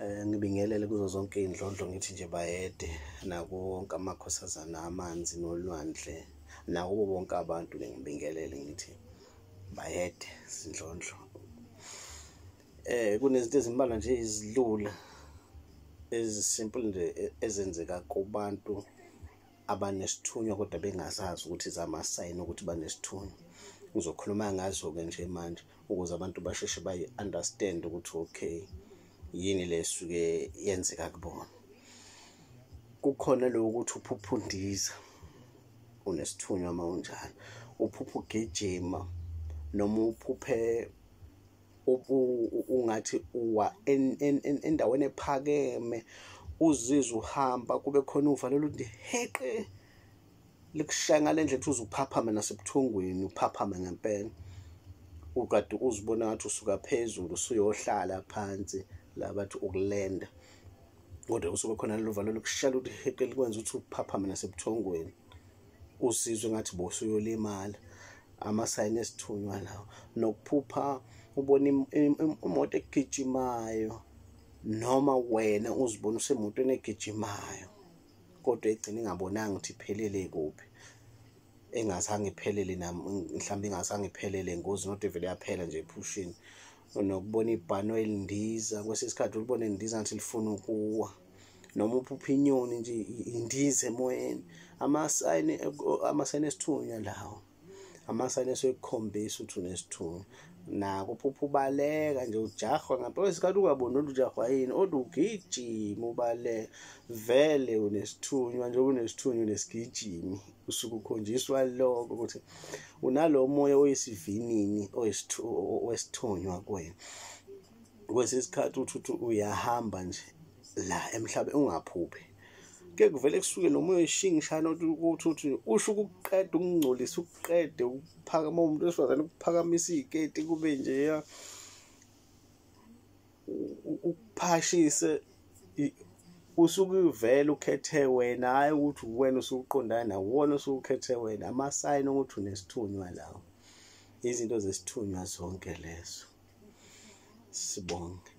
Ngibingelele kuzo zonke indlondlo ngithi nje bayede nakuwo wonke amakhosazana amanzi nolwandle nakubo bonke abantu ngibingelele ngithi bayede izindlondlo. Kunezinto ezimbalwa nje izilula ezisimple nje ezenzeka kubantu abanesithunywa kodwa bengazazi ukuthi zamasayini ukuthi banesithunywa. Ngizokhuluma ngazo-ke nje manje ukuze abantu basheshe bayi-understand ukuthi okay yini lesuke yenzeka kubona. Kukhona lo ukuthi uphupha undiza unesithunywa mawunjalo, uphupha ugijima noma uphuphe ungathi uwa endaweni ephakeme uzizwe uhamba kube khona uvalo oluthi heqe likushaya ngale ndlela uthi uzuphaphama nasebuthongweni uphaphama ngempela ukade uzibona ngathi usuka phezulu usuyohlala phansi la bathi ukulenda kodwa usuke khona lelo valo lokushaya ukuthi heqe likwenza ukuthi uphaphame nasebuthongweni usizwe ngathi bosuyolimala. Amasayini esithunywa lawo. Nokuphupha ubona imoto egijimayo noma wena uzibona usemotweni egijimayo kodwa egcina ingabonanga ukuthi iphelele kuphi, engazange iphelele mhlawumbe ingazange iphelele ngozi not vele yaphela nje ephushini. Nokubona ibhano elindiza kwesinye isikhathi ulibona indiza ngathi lifuna ukuwa noma uphupha inyoni nje indiza emoyeni. Amasayini esithunywa lawo. Amasayini esekukhombisa ukuthi unesithunywa. Nako uphupha ubaleka nje ujahwa ngapha kwesikhathi ungaboni olujahwa yini olugijima ubaleka vele unesithunywa nje unesithunywa unesigijimi usuke ukhonjiswa lokho ukuthi unalo moya oyisivinini wesithunywa kuwena. Kwesikhathi uthi uyahamba nje la emhlabeni ungaphuphi ke kuvele kusuke lo moya eshingishana ukuthi usho ukuqeda ukungcolisa ukuqede ukuphakama umuntu wesifazane ukuphakamisa iziketi kube nje ukuphashise usuke uvela ukhethe wena hayi ukuthi wena usuqondana nawo wona usukhethe wena. Amasayini ukuthi unesithunywa lawo. Izinto zesithunywa zonke lezo. Sibonge.